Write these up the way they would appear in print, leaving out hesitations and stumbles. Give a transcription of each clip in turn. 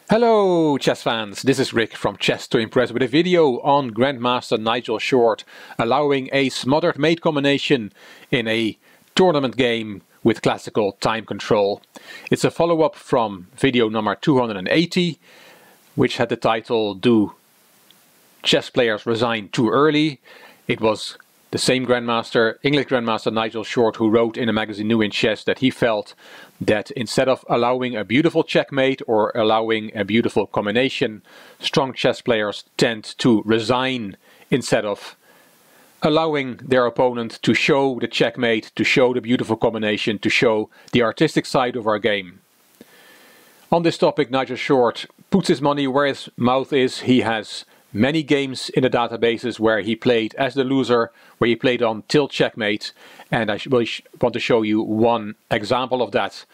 Hello chess fans, this is Rick from Chess to Impress with a video on Grandmaster Nigel short allowing a smothered mate combination in a tournament game with classical time control. It's a follow-up from video number 280, which had the title "Do Chess Players Resign Too Early?" It was the same Grandmaster, English Grandmaster Nigel Short, who wrote in the magazine New in Chess that he felt that instead of allowing a beautiful checkmate or allowing a beautiful combination, strong chess players tend to resign instead of allowing their opponent to show the checkmate, to show the beautiful combination, to show the artistic side of our game. On this topic, Nigel Short puts his money where his mouth is. He has many games in the databases where he played as the loser, where he played on tilt checkmate, and I want to show you one example of that.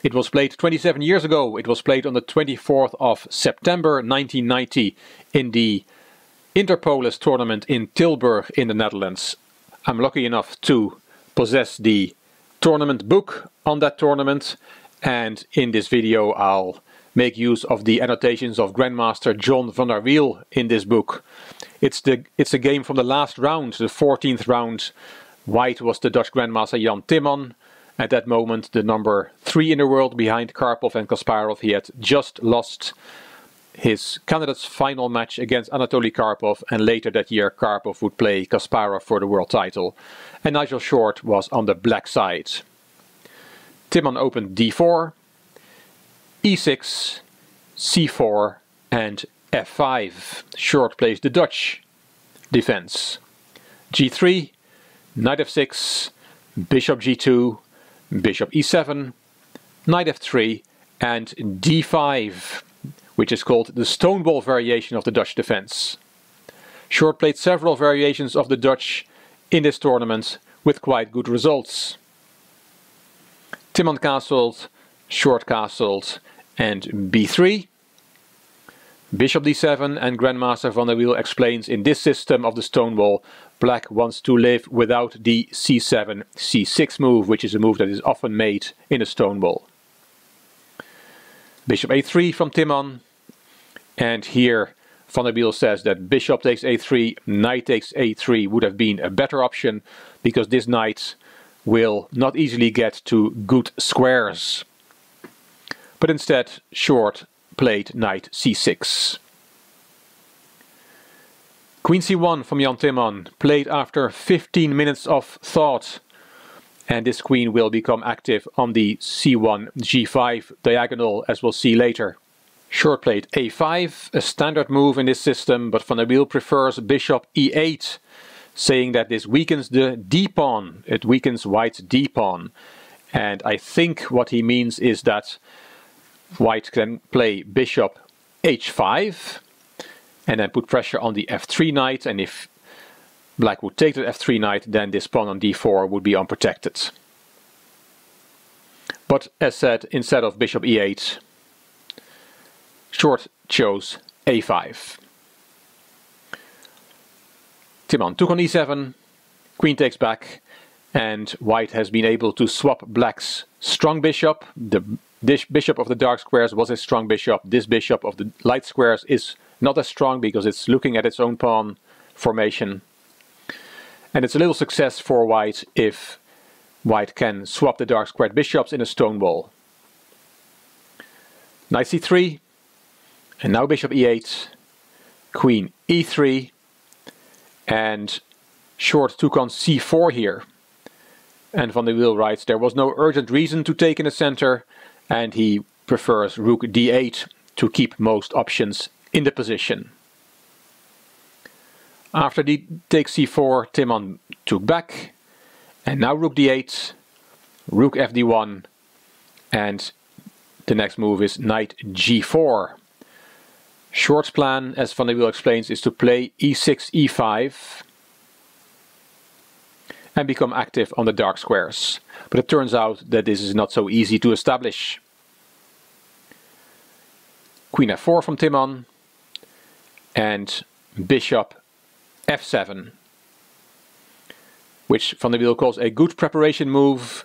It was played 27 years ago. It was played on the 24th of September 1990 in the Interpolis tournament in Tilburg in the Netherlands. I'm lucky enough to possess the tournament book on that tournament, and in this video I'll make use of the annotations of Grandmaster John van der Wiel in this book. It's a game from the last round, the 14th round. White was the Dutch Grandmaster Jan Timman. At that moment the number 3 in the world behind Karpov and Kasparov. He had just lost his candidate's final match against Anatoly Karpov, and later that year Karpov would play Kasparov for the world title. And Nigel Short was on the black side. Timman opened d4, e6, c4 and f5. Short plays the Dutch defense. g3, knight f6, bishop g2, bishop e7, knight f3 and d5, which is called the stonewall variation of the Dutch defense. Short played several variations of the Dutch in this tournament with quite good results. Timman castled, Short castled, and b3. Bishop d7, and Grandmaster van der Wiel explains in this system of the stonewall, black wants to live without the c7, c6 move, which is a move that is often made in a stonewall. Bishop a3 from Timman, and here van der Wiel says that bishop takes a3, knight takes a3 would have been a better option, because this knight will not easily get to good squares. But instead Short played knight c6. Queen c1 from Jan Timman, played after 15 minutes of thought, and this queen will become active on the c1 g5 diagonal, as we'll see later. Short played a5, a standard move in this system, but van der Wiel prefers bishop e8, saying that this weakens the d-pawn, it weakens White's d-pawn. And I think what he means is that White can play bishop h5 and then put pressure on the f3 knight, and if black would take the f3 knight, then this pawn on d4 would be unprotected. But as said, instead of bishop e8, Short chose a5. Timman took on e7, queen takes back, and White has been able to swap black's strong bishop. This bishop of the dark squares was a strong bishop. This bishop of the light squares is not as strong because it's looking at its own pawn formation. And it's a little success for White if White can swap the dark squared bishops in a stonewall. Knight c3, and now bishop e8, queen e3, and Short took on c4 here. And van der Wiel writes, there was no urgent reason to take in the center, and he prefers rook d8 to keep most options in the position. After d takes c4, Timman took back, and now rook d8, rook fd1, and the next move is knight g4. Short's plan, as van der Wiel explains, is to play e6, e5 and become active on the dark squares. But it turns out that this is not so easy to establish. Queen f4 from Timman, and bishop f7, which van der Wiel calls a good preparation move,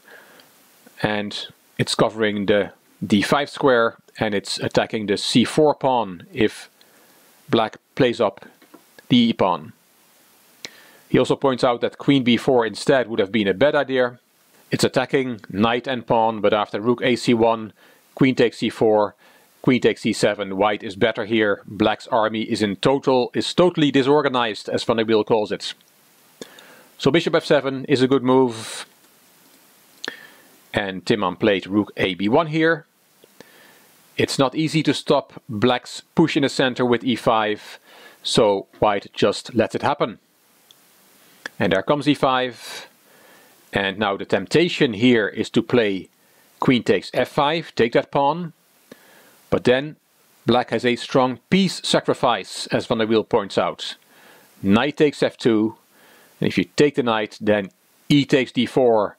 and it's covering the d5 square and it's attacking the c4 pawn if black plays up the e pawn. He also points out that queen b4 instead would have been a bad idea. It's attacking knight and pawn, but after rook ac1, queen takes c4, queen takes c7, white is better here. Black's army is totally disorganized, as Van der Wiel calls it. So bishop f7 is a good move. And Timman played rook a b1 here. It's not easy to stop black's push in the center with e5, so white just lets it happen. And there comes e5. And now the temptation here is to play queen takes f5, take that pawn. But then black has a strong piece sacrifice, as Van der Wiel points out. Knight takes f2, and if you take the knight, then e takes d4.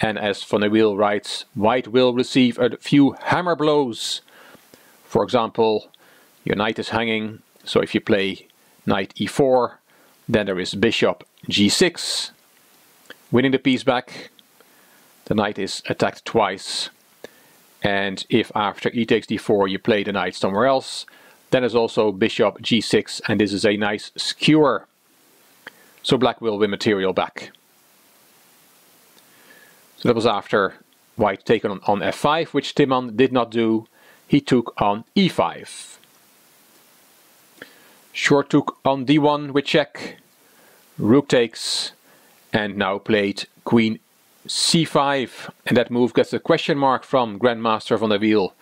And as Van der Wiel writes, white will receive a few hammer blows. For example, your knight is hanging, so if you play knight e4, then there is bishop g6, winning the piece back. The knight is attacked twice. And if after e takes d4 you play the knight somewhere else, then there's also bishop g6, and this is a nice skewer. So black will win material back. So that was after white taken on f5, which Timman did not do. He took on e5. Short took on d1 with check. Rook takes, and now played queen c5. And that move gets a question mark from Grandmaster Van der Wiel.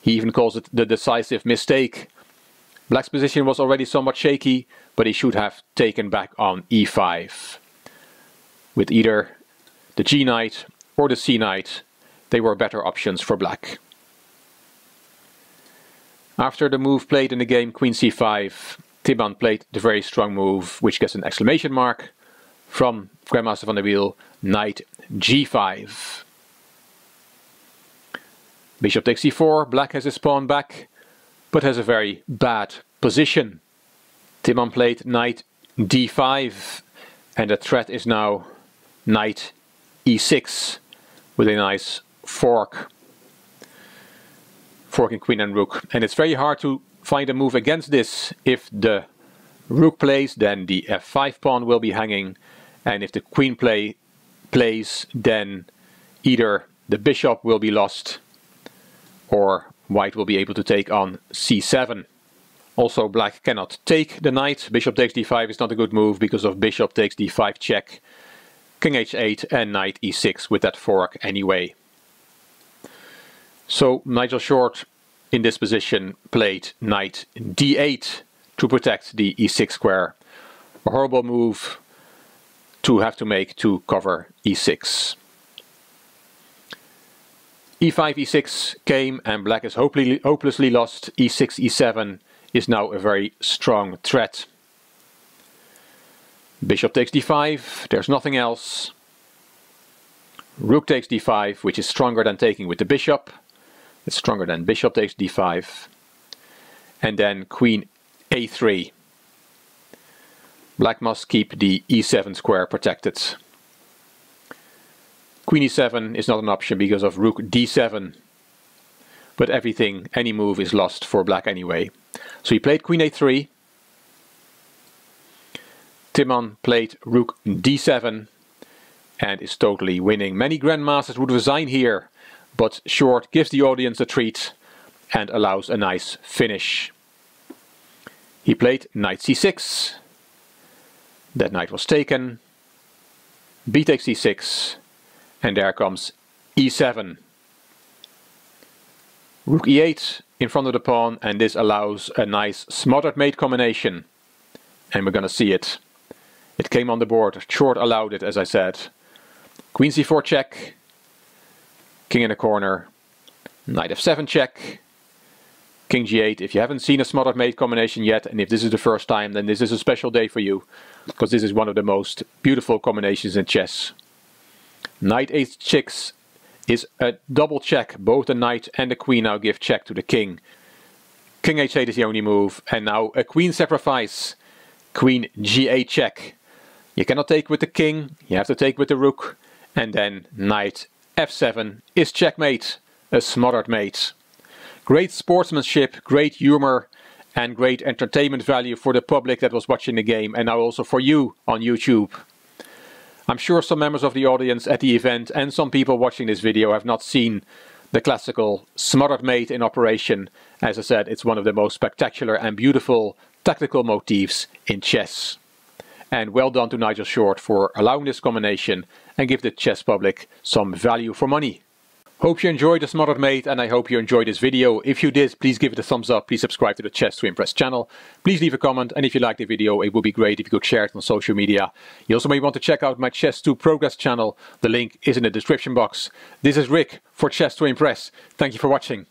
He even calls it the decisive mistake. Black's position was already somewhat shaky, but he should have taken back on e5. With either the g knight or the c knight, they were better options for black. After the move played in the game queen c5, Timman played the very strong move, which gets an exclamation mark from Grandmaster Van der Wiel, knight g5. Bishop takes c4, black has his pawn back, but has a very bad position. Timman played knight d5, and the threat is now knight e6 with a nice fork. Forking queen and rook. And it's very hard to find a move against this. If the rook plays, then the f5 pawn will be hanging, and if the queen plays, then either the bishop will be lost or white will be able to take on c7. Also, black cannot take the knight. Bishop takes d5 is not a good move because of bishop takes d5 check, king h8 and knight e6 with that fork anyway. So Nigel Short in this position played knight d8 to protect the e6 square. A horrible move to have to make to cover e6. e5, e6 came, and black is hopelessly lost. e6, e7 is now a very strong threat. Bishop takes d5, there's nothing else. Rook takes d5, which is stronger than taking with the bishop. It's stronger than bishop takes d5. And then queen a3. Black must keep the e7 square protected. Queen e7 is not an option because of rook d7. But everything, any move is lost for black anyway. So he played queen a3. Timman played rook d7 and is totally winning. Many grandmasters would resign here, but Short gives the audience a treat and allows a nice finish. He played knight c6. That knight was taken. B takes c6, and there comes e7. Rook e8 in front of the pawn, and this allows a nice smothered mate combination. And we're gonna see it. It came on the board. Short allowed it, as I said. Queen c4 check. King in the corner. Knight f7 check. King g8. If you haven't seen a smothered mate combination yet, and if this is the first time, then this is a special day for you, because this is one of the most beautiful combinations in chess. Knight h6 is a double check. Both the knight and the queen now give check to the king. King h8 is the only move, and now a queen sacrifice. Queen g8 check. You cannot take with the king, you have to take with the rook, and then knight f7 is checkmate, a smothered mate. Great sportsmanship, great humor, and great entertainment value for the public that was watching the game, and now also for you on YouTube. I'm sure some members of the audience at the event and some people watching this video have not seen the classical smothered mate in operation. As I said, it's one of the most spectacular and beautiful tactical motifs in chess. And well done to Nigel Short for allowing this combination and give the chess public some value for money. Hope you enjoyed the smothered mate, and I hope you enjoyed this video. If you did, please give it a thumbs up, please subscribe to the Chess to Impress channel, please leave a comment, and if you liked the video, it would be great if you could share it on social media. You also may want to check out my Chess to Progress channel, the link is in the description box. This is Rick for Chess to Impress. Thank you for watching.